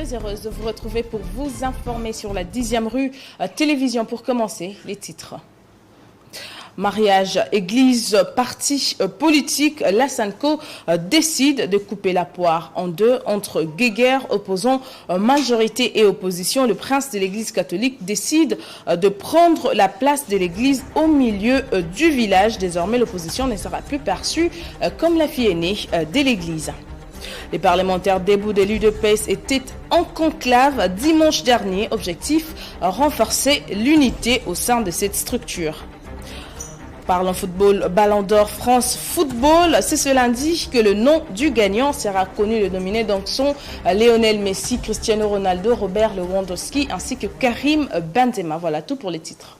très heureuse de vous retrouver pour vous informer sur la 10e rue télévision. Pour commencer, les titres. Mariage, église, parti politique, la SANCO décide de couper la poire en deux entre guéguerres opposant majorité et opposition. Le prince de l'église catholique décide de prendre la place de l'église au milieu du village. Désormais, l'opposition ne sera plus perçue comme la fille aînée de l'église. Les parlementaires debout de l'UDPS étaient en conclave dimanche dernier. Objectif, renforcer l'unité au sein de cette structure. Parlons football, Ballon d'Or France Football. C'est ce lundi que le nom du gagnant sera connu. Les nominés donc sont Lionel Messi, Cristiano Ronaldo, Robert Lewandowski ainsi que Karim Benzema. Voilà tout pour les titres.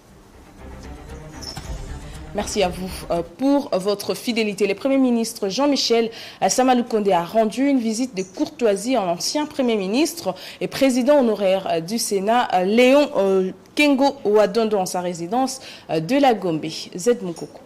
Merci à vous pour votre fidélité. Le Premier ministre Jean-Michel Sama Lukonde a rendu une visite de courtoisie à l'ancien Premier ministre et président honoraire du Sénat, Léon Kengo Wadondo, en sa résidence de la Gombe. Z Moukoko.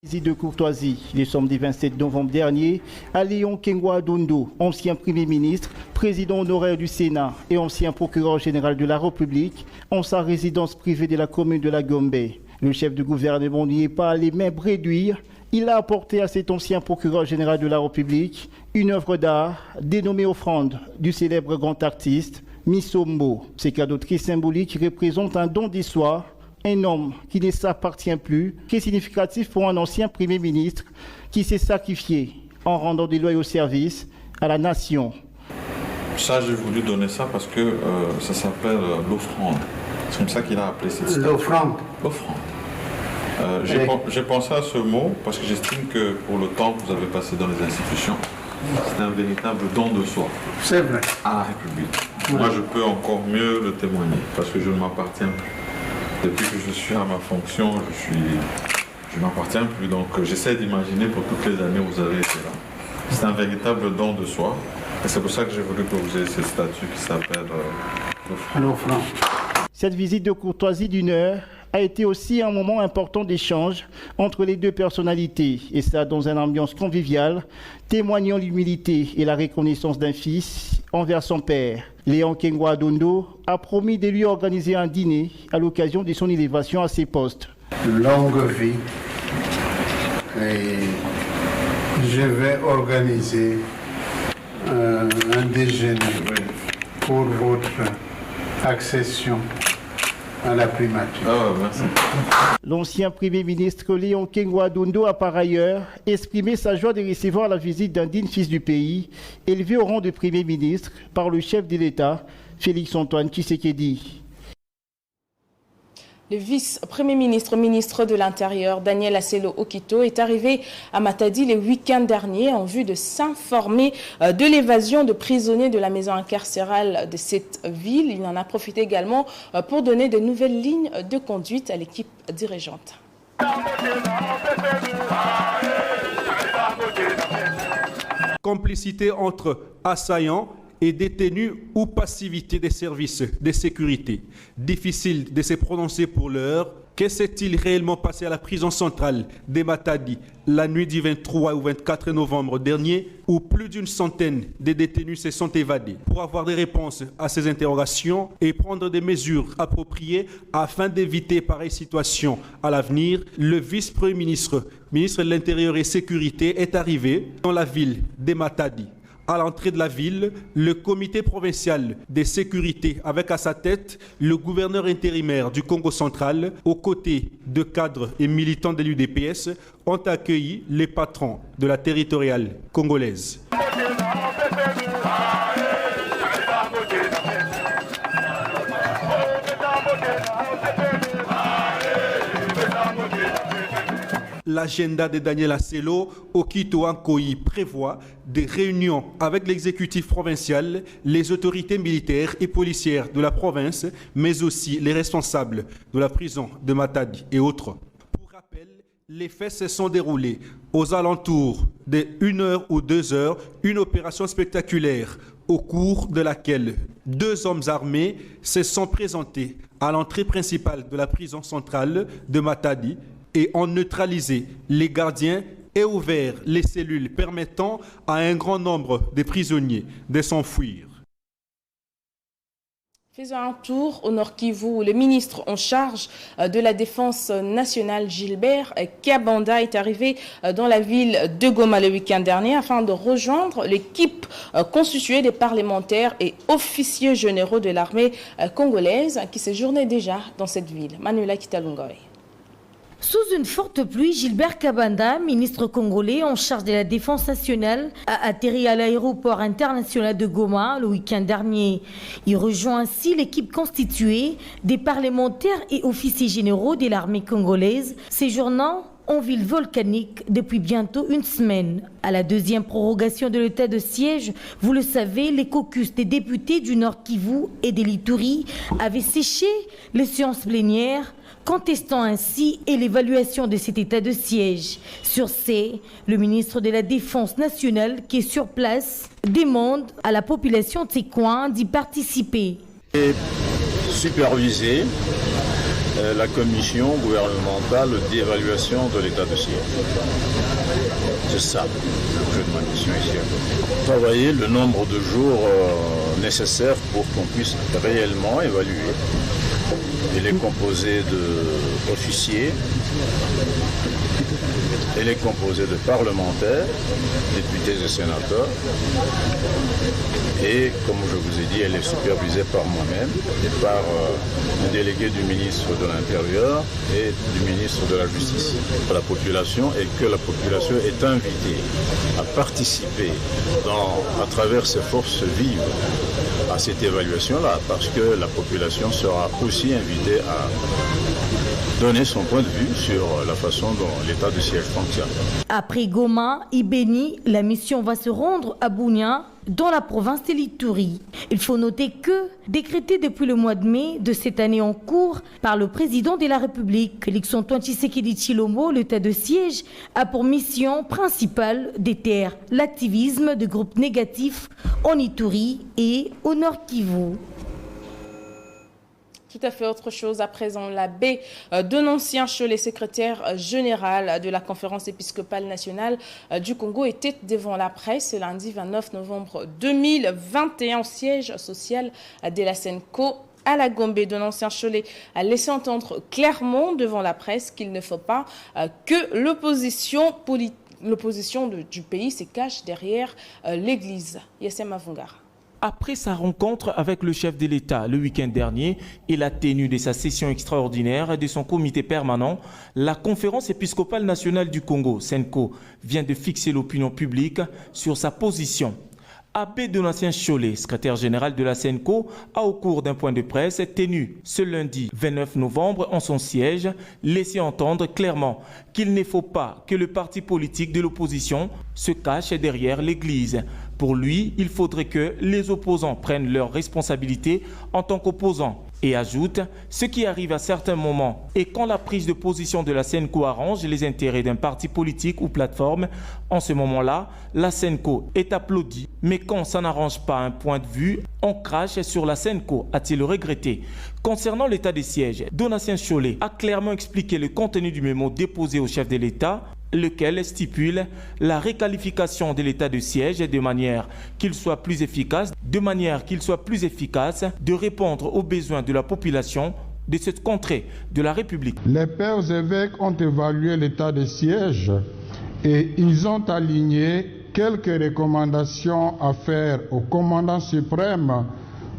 Visite de courtoisie le samedi 27 novembre dernier à Léon Kengo Wadondo, ancien Premier ministre, président honoraire du Sénat et ancien procureur général de la République, en sa résidence privée de la commune de la Gombe. Le chef du gouvernement n'y est pas allé même réduire. Il a apporté à cet ancien procureur général de la République une œuvre d'art dénommée Offrande du célèbre grand artiste Missombo. Ces cadeaux très symboliques représentent un don d'histoire, un homme qui ne s'appartient plus, qui est significatif pour un ancien Premier ministre qui s'est sacrifié en rendant des loyaux services à la nation. Ça, j'ai voulu donner ça parce que ça s'appelle l'offrande. C'est comme ça qu'il a appelé cette statue. L'offrande. L'offrande. J'ai pensé à ce mot parce que j'estime que pour le temps que vous avez passé dans les institutions, c'est un véritable don de soi. C'est vrai. À la République. Ouais. Moi, je peux encore mieux le témoigner parce que je ne m'appartiens plus. Depuis que je suis à ma fonction, je ne m'appartiens plus. Donc, j'essaie d'imaginer pour toutes les années où vous avez été là. C'est un véritable don de soi. Et c'est pour ça que j'ai voulu que vous ayez cette statue qui s'appelle l'offrande. Cette visite de courtoisie d'une heure a été aussi un moment important d'échange entre les deux personnalités, et ça dans une ambiance conviviale, témoignant l'humilité et la reconnaissance d'un fils envers son père. Léon Kengo Wadondo a promis de lui organiser un dîner à l'occasion de son élévation à ses postes. Longue vie, et je vais organiser un déjeuner pour votre accession à la primature. Oh, merci. L'ancien Premier ministre Léon Kengo Wadondo a par ailleurs exprimé sa joie de recevoir la visite d'un digne fils du pays, élevé au rang de Premier ministre par le chef de l'État, Félix-Antoine Tshisekedi. Le vice-premier ministre, ministre de l'Intérieur, Daniel Asselo Okito, est arrivé à Matadi le week-end dernier en vue de s'informer de l'évasion de prisonniers de la maison incarcérale de cette ville. Il en a profité également pour donner de nouvelles lignes de conduite à l'équipe dirigeante. Complicité entre assaillants et détenus ou passivité des services de sécurité. Difficile de se prononcer pour l'heure. Que s'est-il réellement passé à la prison centrale de Matadi la nuit du 23 ou 24 novembre dernier, où plus d'une centaine de détenus se sont évadés? Pour avoir des réponses à ces interrogations et prendre des mesures appropriées afin d'éviter pareille situation à l'avenir, le vice-premier ministre, ministre de l'Intérieur et Sécurité, est arrivé dans la ville de Matadi. À l'entrée de la ville, le comité provincial de sécurité, avec à sa tête le gouverneur intérimaire du Congo central, aux côtés de cadres et militants de l'UDPS, ont accueilli les patrons de la territoriale congolaise. L'agenda de Daniel Asselo Okito Ankoyi prévoit des réunions avec l'exécutif provincial, les autorités militaires et policières de la province, mais aussi les responsables de la prison de Matadi et autres. Pour rappel, les faits se sont déroulés aux alentours de 1 heure ou 2 heures, une opération spectaculaire au cours de laquelle 2 hommes armés se sont présentés à l'entrée principale de la prison centrale de Matadi et ont neutralisé les gardiens et ouvert les cellules permettant à un grand nombre de prisonniers de s'enfuir. Faisons un tour au Nord Kivu où le ministre en charge de la Défense nationale, Gilbert Kabanda, est arrivé dans la ville de Goma le week-end dernier afin de rejoindre l'équipe constituée des parlementaires et officiers généraux de l'armée congolaise qui séjournaient déjà dans cette ville. Manuela Kitalungoy. Sous une forte pluie, Gilbert Kabanda, ministre congolais en charge de la défense nationale, a atterri à l'aéroport international de Goma le week-end dernier. Il rejoint ainsi l'équipe constituée des parlementaires et officiers généraux de l'armée congolaise, séjournant en ville volcanique depuis bientôt une semaine. À la deuxième prorogation de l'état de siège, vous le savez, les caucus des députés du Nord Kivu et de l'Ituri avaient séché les séances plénières, contestant ainsi et l'évaluation de cet état de siège. Sur ce, le ministre de la Défense nationale qui est sur place demande à la population de ces coins d'y participer. Et superviser la commission gouvernementale d'évaluation de l'état de siège. C'est ça l'objet de ma mission ici. Travailler le nombre de jours nécessaires pour qu'on puisse réellement évaluer. Elle est composée d'officiers, elle est composée de parlementaires, députés et sénateurs. Et comme je vous ai dit, elle est supervisée par moi-même et par le délégué du ministre de l'Intérieur et du ministre de la Justice. La population et que la population est invitée à participer à travers ses forces vives à cette évaluation-là, parce que la population sera aussi invitée à donner son point de vue sur la façon dont l'état de siège fonctionne. Après Goma et Beni, la mission va se rendre à Bunia, dans la province de l'Ituri. Il faut noter que, décrété depuis le mois de mai de cette année en cours par le président de la République, Félix-Antoine Tshisekedi Tshilombo, l'état de siège a pour mission principale d'éteindre l'activisme de groupes négatifs en Ituri et au Nord Kivu. Tout à fait autre chose. À présent, l'abbé Donancien Cholet, secrétaire général de la conférence épiscopale nationale du Congo, était devant la presse lundi 29 novembre 2021 au siège social de la SENCO à la Gombe. Donancien Cholet a laissé entendre clairement devant la presse qu'il ne faut pas que l'opposition du pays se cache derrière l'Église. Yassem Avungara. Après sa rencontre avec le chef de l'État le week-end dernier et la tenue de sa session extraordinaire de son comité permanent, la conférence épiscopale nationale du Congo, SENCO, vient de fixer l'opinion publique sur sa position. Abbé Donatien Cholet, secrétaire général de la SENCO, a au cours d'un point de presse tenu ce lundi 29 novembre en son siège, laissé entendre clairement qu'il ne faut pas que le parti politique de l'opposition se cache derrière l'Église. Pour lui, il faudrait que les opposants prennent leurs responsabilités en tant qu'opposants. Et ajoute, ce qui arrive à certains moments et quand la prise de position de la SENCO arrange les intérêts d'un parti politique ou plateforme, en ce moment-là, la SENCO est applaudie. Mais quand ça n'arrange pas un point de vue, on crache sur la SENCO, a-t-il regretté. Concernant l'état des sièges, Donatien Cholet a clairement expliqué le contenu du mémo déposé au chef de l'État, lequel stipule la réqualification de l'état de siège de manière qu'il soit plus efficace, de répondre aux besoins de la population de cette contrée de la République. Les pères évêques ont évalué l'état de siège et ils ont aligné quelques recommandations à faire au commandant suprême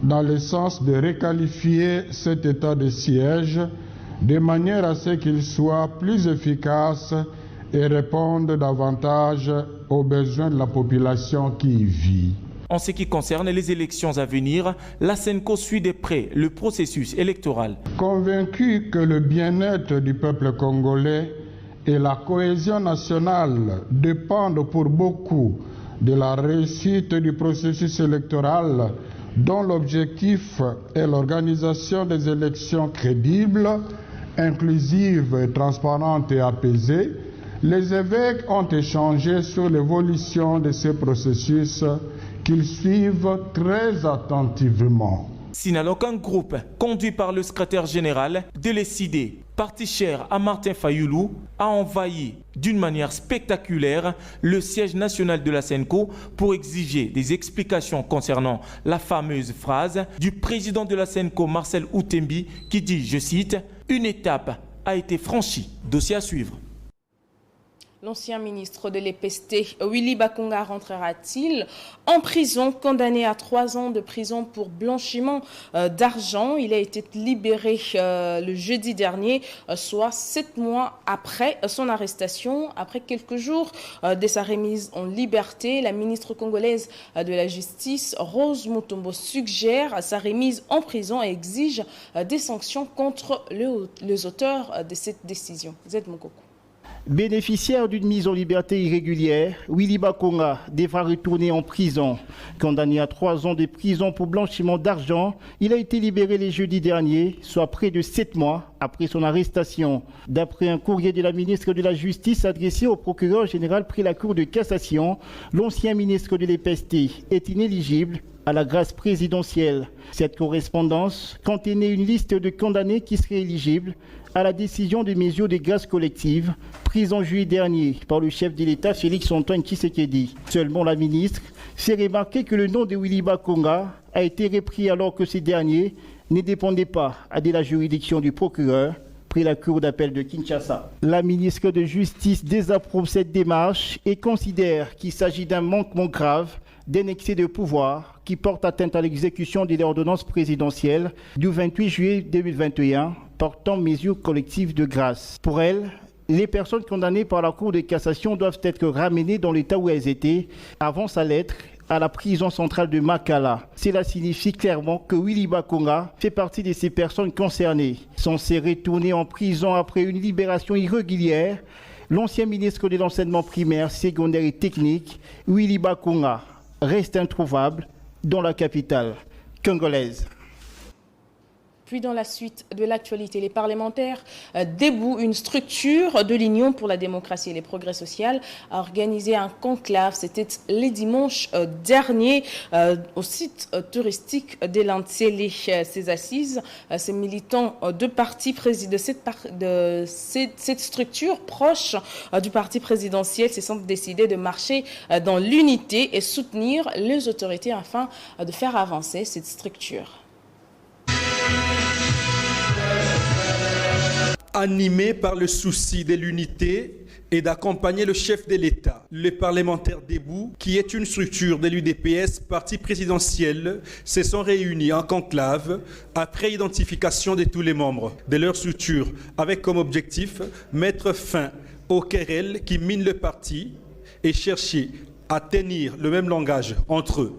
dans le sens de réqualifier cet état de siège de manière à ce qu'il soit plus efficace et répondre davantage aux besoins de la population qui y vit. En ce qui concerne les élections à venir, la SENCO suit de près le processus électoral. Convaincu que le bien-être du peuple congolais et la cohésion nationale dépendent pour beaucoup de la réussite du processus électoral, dont l'objectif est l'organisation des élections crédibles, inclusives, transparentes et apaisées, les évêques ont échangé sur l'évolution de ce processus qu'ils suivent très attentivement. Signalons qu'un groupe conduit par le secrétaire général de l'ECD, parti cher à Martin Fayoulou, a envahi d'une manière spectaculaire le siège national de la SENCO pour exiger des explications concernant la fameuse phrase du président de la SENCO, Marcel Outembi, qui dit, je cite, « Une étape a été franchie. » Dossier à suivre. L'ancien ministre de l'EPST, Willy Bakonga, rentrera-t-il en prison, condamné à 3 ans de prison pour blanchiment d'argent? Il a été libéré le jeudi dernier, soit 7 mois après son arrestation. Après quelques jours de sa remise en liberté, la ministre congolaise de la Justice, Rose Mutombo, suggère sa remise en prison et exige des sanctions contre les auteurs de cette décision. Zed Mokoko. Bénéficiaire d'une mise en liberté irrégulière, Willy Bakonga devra retourner en prison. Condamné à 3 ans de prison pour blanchiment d'argent, il a été libéré le jeudi dernier, soit près de 7 mois après son arrestation. D'après un courrier de la ministre de la Justice adressé au procureur général près la Cour de cassation, l'ancien ministre de l'EPST est inéligible à la grâce présidentielle. Cette correspondance contenait une liste de condamnés qui seraient éligibles à la décision de mesures de grâce collective prise en juillet dernier par le chef de l'État Félix-Antoine Tshisekedi. Seulement la ministre fait remarquer que le nom de Willy Bakonga a été repris alors que ce dernier ne dépendait pas de la juridiction du procureur près la cour d'appel de Kinshasa. La ministre de Justice désapprouve cette démarche et considère qu'il s'agit d'un manquement grave, d'un excès de pouvoir qui porte atteinte à l'exécution de l'ordonnance présidentielle du 28 juillet 2021 portant mesures collectives de grâce. Pour elle, les personnes condamnées par la Cour de cassation doivent être ramenées dans l'état où elles étaient avant sa lettre à la prison centrale de Makala. Cela signifie clairement que Willy Bakonga fait partie de ces personnes concernées. Censé retourner en prison après une libération irrégulière, l'ancien ministre de l'enseignement primaire, secondaire et technique, Willy Bakonga, reste introuvable dans la capitale congolaise. Puis dans la suite de l'actualité, les parlementaires déboutent une structure de l'Union pour la démocratie et les progrès sociaux a organisé un conclave. C'était le dimanche dernier au site touristique de l'Antiélé. Ces assises, ces militants de parti de cette structure proche du parti présidentiel se sont décidés de marcher dans l'unité et soutenir les autorités afin de faire avancer cette structure. Animé par le souci de l'unité et d'accompagner le chef de l'État, les parlementaires debout, qui est une structure de l'UDPS, parti présidentiel, se sont réunis en conclave après identification de tous les membres de leur structure, avec comme objectif mettre fin aux querelles qui minent le parti et chercher à tenir le même langage entre eux.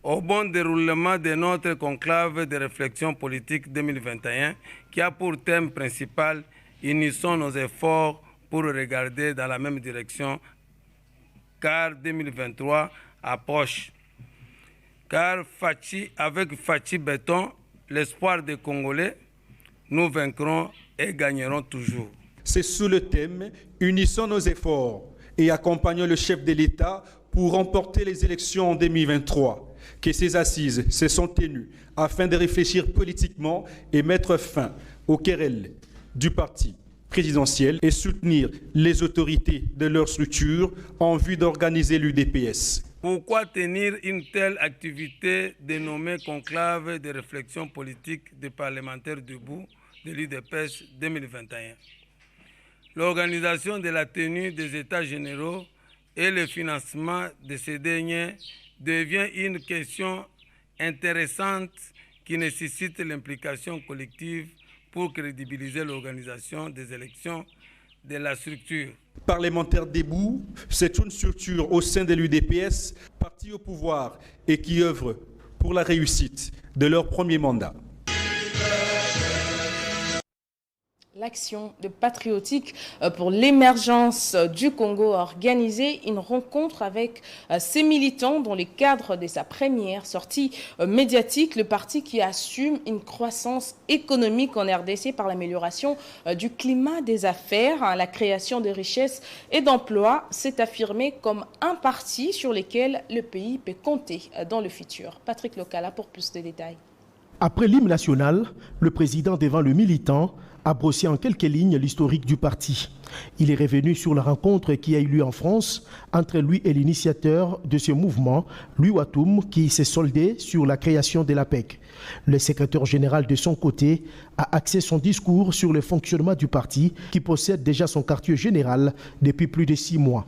Au bon déroulement de notre conclave de réflexion politique 2021, qui a pour thème principal « Unissons nos efforts pour regarder dans la même direction », car 2023 approche. Car avec Fachi Béton, l'espoir des Congolais, nous vaincrons et gagnerons toujours. C'est sous le thème « Unissons nos efforts et accompagnons le chef de l'État pour remporter les élections en 2023 ». Que ces assises se sont tenues afin de réfléchir politiquement et mettre fin aux querelles du parti présidentiel et soutenir les autorités de leur structure en vue d'organiser l'UDPS. Pourquoi tenir une telle activité dénommée conclave de réflexion politique des parlementaires debout de l'UDPS 2021? L'organisation de la tenue des États généraux et le financement de ces derniers devient une question intéressante qui nécessite l'implication collective pour crédibiliser l'organisation des élections de la structure. Parlementaires debout, c'est une structure au sein de l'UDPS, parti au pouvoir et qui œuvre pour la réussite de leur premier mandat. L'action de Patriotique pour l'émergence du Congo a organisé une rencontre avec ses militants dans le cadre de sa première sortie médiatique. Le parti qui assume une croissance économique en RDC par l'amélioration du climat des affaires, la création de richesses et d'emplois s'est affirmé comme un parti sur lequel le pays peut compter dans le futur. Patrick Lokala pour plus de détails. Après l'hymne national, le président devant le militant a brossé en quelques lignes l'historique du parti. Il est revenu sur la rencontre qui a eu lieu en France entre lui et l'initiateur de ce mouvement, Louis Watoum, qui s'est soldé sur la création de l'APEC. Le secrétaire général de son côté a axé son discours sur le fonctionnement du parti qui possède déjà son quartier général depuis plus de 6 mois.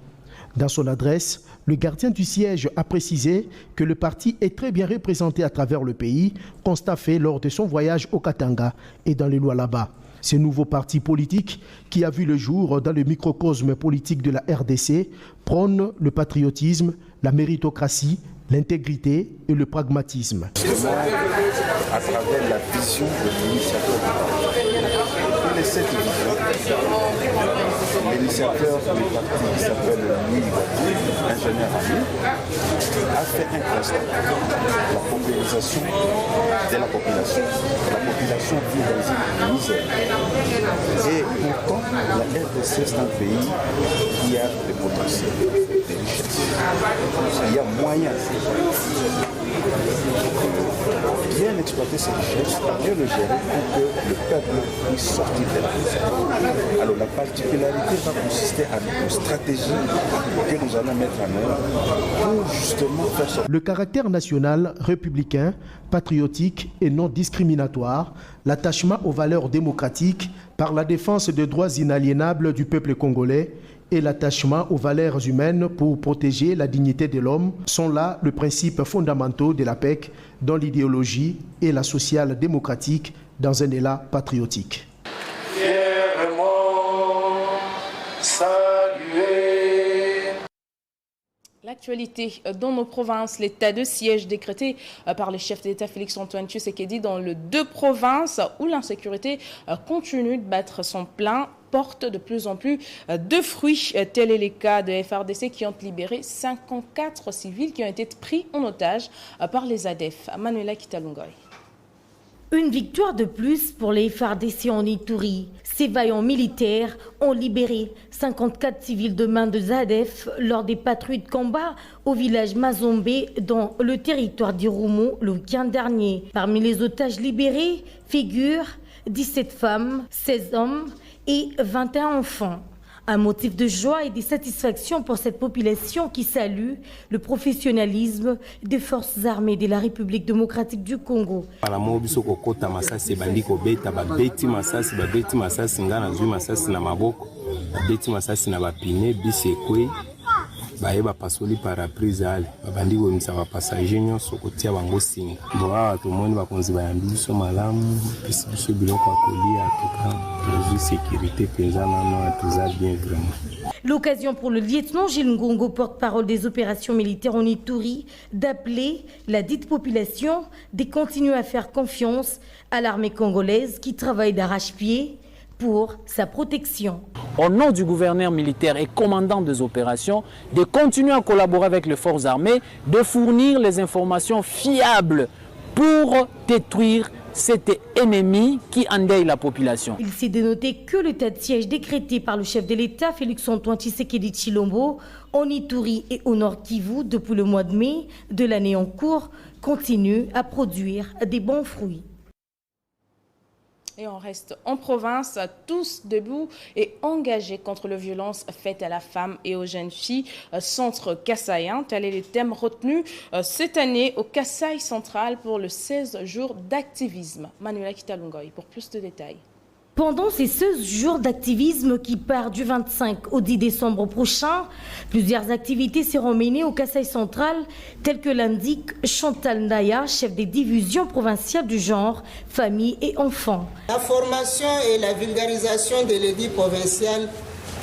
Dans son adresse, le gardien du siège a précisé que le parti est très bien représenté à travers le pays, constat fait lors de son voyage au Katanga et dans les Lualaba. Ce nouveau parti politique, qui a vu le jour dans le microcosme politique de la RDC, prône le patriotisme, la méritocratie, l'intégrité et le pragmatisme. Justement, à travers la vision de l'initiateur du parti. Et cette vision, l'initiateur du parti qui s'appelle Louis Watoum, ingénieur ami, a fait un constat. La paupérisation de la population. La population vit dans une misère. Et pourtant, la RDC est un pays qui a des potentiels, des richesses. Il y a moyen bien exploiter ces richesses, bien le gérer pour que le peuple puisse sortir de la misère. Alors la particularité va consister à une stratégie que nous allons mettre en œuvre pour justement faire sortir. Le caractère national, républicain, patriotique et non discriminatoire, l'attachement aux valeurs démocratiques par la défense des droits inaliénables du peuple congolais et l'attachement aux valeurs humaines pour protéger la dignité de l'homme sont là le principe fondamentaux de l'APEC dans l'idéologie et la social-démocratique dans un élan patriotique. Fièrement saluer. L'actualité dans nos provinces, l'état de siège décrété par le chef d'État Félix-Antoine Tshisekedi dans les 2 provinces où l'insécurité continue de battre son plein porte de plus en plus de fruits. Tel est le cas de FARDC qui ont libéré 54 civils qui ont été pris en otage par les ADF. Manuela Kitalungoy. Une victoire de plus pour les FARDC en Ituri. Ces vaillants militaires ont libéré 54 civils de main de ZADF lors des patrouilles de combat au village Mazombe dans le territoire d'Irumu le week-end dernier. Parmi les otages libérés figurent 17 femmes, 16 hommes et 21 enfants. Un motif de joie et de satisfaction pour cette population qui salue le professionnalisme des forces armées de la République démocratique du Congo. Baeba pasoli paraprise ale babandi komisa bapasager nyonso kotia bango singa bon awa tomoni bakonzi bayambi biso malamu pesi biso biloko ya kolia tuka sécurité mpenza nano tuza bien vraiment. L'occasion pour le lieutenant Gilles Ngongo, porte-parole des opérations militaires en Ituri, d'appeler la dite population de continuer à faire confiance à l'armée congolaise qui travaille d'arrache-pied pour sa protection. Au nom du gouverneur militaire et commandant des opérations, de continuer à collaborer avec les forces armées, de fournir les informations fiables pour détruire cet ennemi qui endeuille la population. Il s'est dénoté que l'état de siège décrété par le chef de l'État, Félix-Antoine Tshisekedi Tshilombo, en Ituri et au Nord Kivu depuis le mois de mai de l'année en cours, continue à produire des bons fruits. Et on reste en province, tous debout et engagés contre les violences faites à la femme et aux jeunes filles. Centre Kassaïen, tel est le thème retenu cette année au Kasaï central pour le 16 jours d'activisme. Manuela Kitalungoy pour plus de détails. Pendant ces 16 jours d'activisme qui part du 25 au 10 décembre prochain, plusieurs activités seront menées au Kasaï central, telles que l'indique Chantal Ndaya, chef des divisions provinciales du genre, famille et enfants. La formation et la vulgarisation de l'édit provincial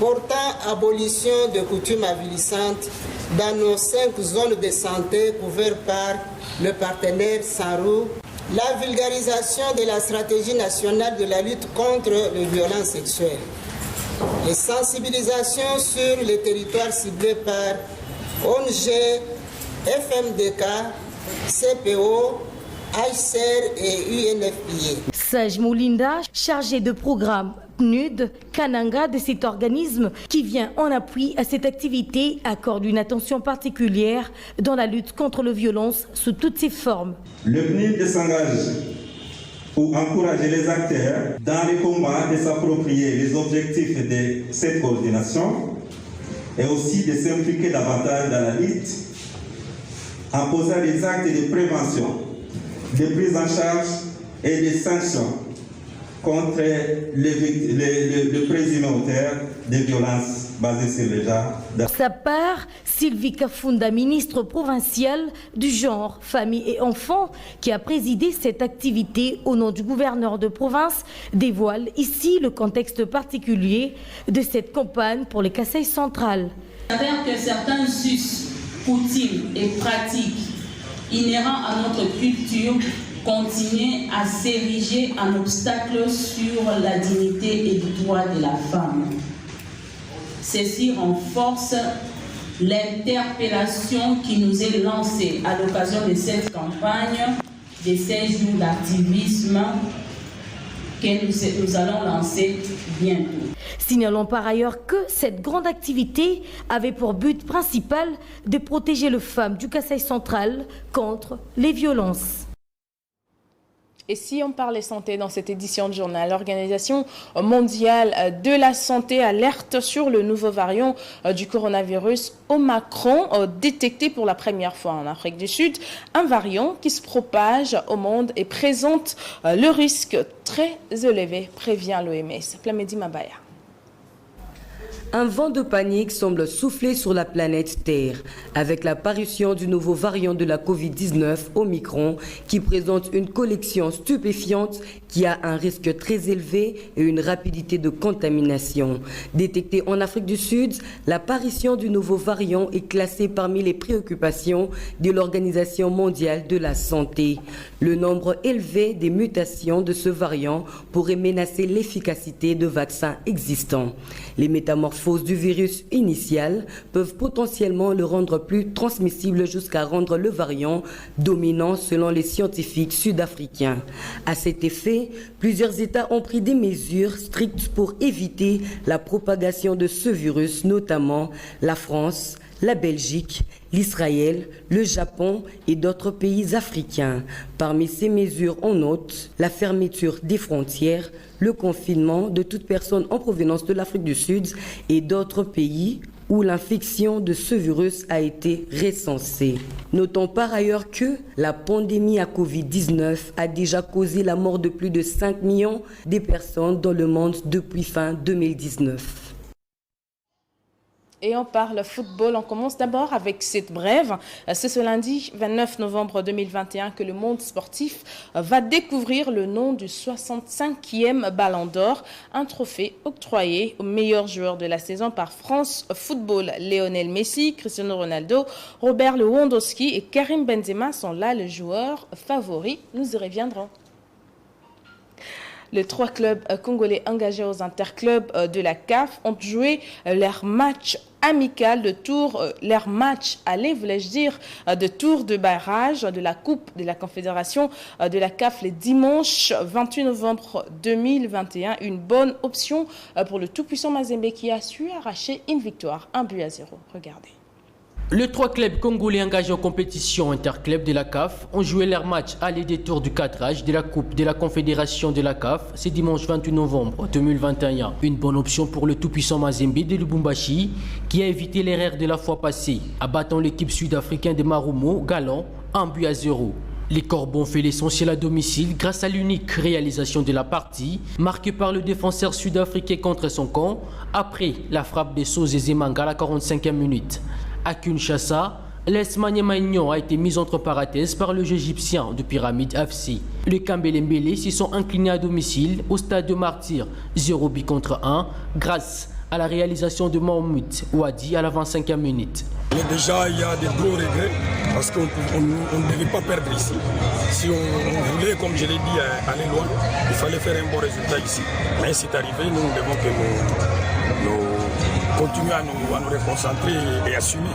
portant abolition de coutumes avilissantes dans nos 5 zones de santé couvertes par le partenaire Sanru la vulgarisation de la stratégie nationale de la lutte contre les violences sexuelles, les sensibilisations sur les territoires ciblés par ONG, FMDK, CPO, HCR et UNFPA. Sage Moulinda, chargé de programme PNUD Kananga de cet organisme qui vient en appui à cette activité, accorde une attention particulière dans la lutte contre la violence sous toutes ses formes. Le PNUD s'engage pour encourager les acteurs dans les combats de s'approprier les objectifs de cette coordination et aussi de s'impliquer davantage dans la lutte en posant des actes de prévention, de prise en charge et de sanctions contre le présumé auteur de violences basées sur le genre. Pour sa part, Sylvie Kafunda, ministre provinciale du genre, famille et enfants, qui a présidé cette activité au nom du gouverneur de province, dévoile ici le contexte particulier de cette campagne pour les Kasaï centrales. Il s'avère que certains us, coutumes et pratiques inhérents à notre culture continuent à s'ériger en obstacle sur la dignité et les droits de la femme. Ceci renforce l'interpellation qui nous est lancée à l'occasion de cette campagne de 16 jours d'activisme que nous allons lancer bientôt. Signalons par ailleurs que cette grande activité avait pour but principal de protéger les femmes du Kasaï central contre les violences. Et si on parlait santé dans cette édition de journal, l'Organisation mondiale de la santé alerte sur le nouveau variant du coronavirus Omicron, détecté pour la première fois en Afrique du Sud. Un variant qui se propage au monde et présente le risque très élevé, prévient l'OMS. Plamedi Mabaya. Un vent de panique semble souffler sur la planète Terre avec l'apparition du nouveau variant de la Covid-19, Omicron, qui présente une collection stupéfiante qui a un risque très élevé et une rapidité de contamination. Détecté en Afrique du Sud, l'apparition du nouveau variant est classée parmi les préoccupations de l'Organisation mondiale de la santé. Le nombre élevé des mutations de ce variant pourrait menacer l'efficacité de vaccins existants. Les métamorphoses du virus initial peuvent potentiellement le rendre plus transmissible jusqu'à rendre le variant dominant selon les scientifiques sud-africains. À cet effet, plusieurs États ont pris des mesures strictes pour éviter la propagation de ce virus, notamment la France, la Belgique, l'Israël, le Japon et d'autres pays africains. Parmi ces mesures, on note la fermeture des frontières, le confinement de toute personne en provenance de l'Afrique du Sud et d'autres pays où l'infection de ce virus a été recensée. Notons par ailleurs que la pandémie à Covid-19 a déjà causé la mort de plus de 5 millions de personnes dans le monde depuis fin 2019. Et on parle football. On commence d'abord avec cette brève. C'est ce lundi 29 novembre 2021 que le monde sportif va découvrir le nom du 65e Ballon d'Or, un trophée octroyé au meilleur joueur de la saison par France Football. Lionel Messi, Cristiano Ronaldo, Robert Lewandowski et Karim Benzema sont là les joueurs favoris. Nous y reviendrons. Les 3 clubs congolais engagés aux interclubs de la CAF ont joué leur match amical de tour, leur match aller, voulais-je dire, de tour de barrage de la Coupe de la Confédération de la CAF le dimanche 28 novembre 2021. Une bonne option pour le tout-puissant Mazembe qui a su arracher une victoire, 1-0. Regardez. Les 3 clubs congolais engagés en compétition interclub de la CAF ont joué leur match aller des tours du cadrage de la Coupe de la Confédération de la CAF ce dimanche 28 novembre 2021. Une bonne option pour le tout-puissant Mazembe de Lubumbashi qui a évité l'erreur de la fois passée, abattant l'équipe sud-africaine de Marumo galant 1-0. Les Corbons fait l'essentiel à domicile grâce à l'unique réalisation de la partie, marquée par le défenseur sud-africain contre son camp, après la frappe de Sose Zemanga à la 45e minute. À Kinshasa, l'Esmania Magnon a été mise entre parenthèses par le jeu égyptien de Pyramide FC. Les Kambelembele s'y sont inclinés à domicile au stade de Martyr 0-1 grâce à la réalisation de Mahmoud Ouadi à la 25e minute. Mais déjà, il y a des gros regrets parce qu'on ne devait pas perdre ici. Si on voulait, comme je l'ai dit, aller loin, il fallait faire un bon résultat ici. Mais c'est arrivé, nous devons que nous continuer à nous reconcentrer et assumer.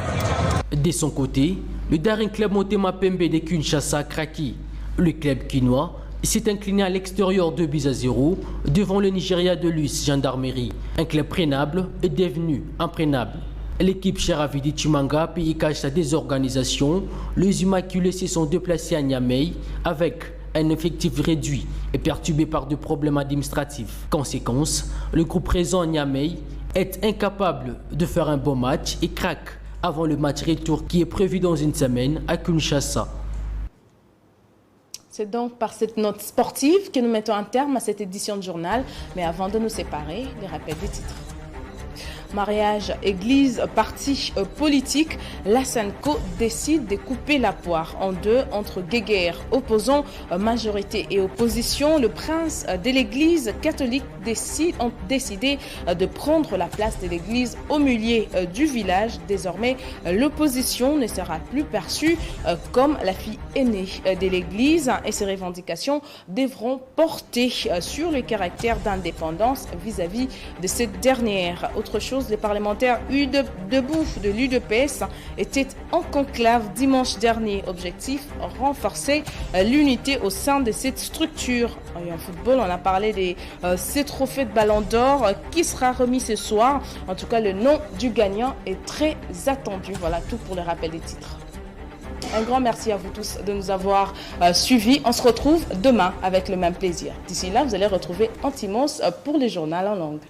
De son côté, le Daring Club Motema Pembe de Kinshasa a craqué. Le club quinois s'est incliné à l'extérieur 2-0 devant le Nigeria de Luce Gendarmerie. Un club prénable est devenu imprénable. L'équipe Cheravidi Chimanga pays cache sa désorganisation. Les Immaculés se sont déplacés à Niamey avec un effectif réduit et perturbé par des problèmes administratifs. Conséquence, le groupe présent à Niamey est incapable de faire un bon match et craque avant le match retour qui est prévu dans une semaine à Kinshasa. C'est donc par cette note sportive que nous mettons un terme à cette édition de journal. Mais avant de nous séparer, les rappels des titres. Mariage, église, parti politique, la SANCO décide de couper la poire en deux entre guéguerres opposants, majorité et opposition. Le prince de l'église catholique ont décidé de prendre la place de l'église au milieu du village. Désormais, l'opposition ne sera plus perçue comme la fille aînée de l'église et ses revendications devront porter sur le caractère d'indépendance vis-à-vis de cette dernière. Autre chose, les parlementaires debout de l'UDPS étaient en conclave dimanche dernier. Objectif, renforcer l'unité au sein de cette structure. Et en football, on a parlé de ces trophées de Ballon d'Or qui sera remis ce soir. En tout cas, le nom du gagnant est très attendu. Voilà tout pour le rappel des titres. Un grand merci à vous tous de nous avoir suivis. On se retrouve demain avec le même plaisir. D'ici là, vous allez retrouver Antimos pour les journaux en langue.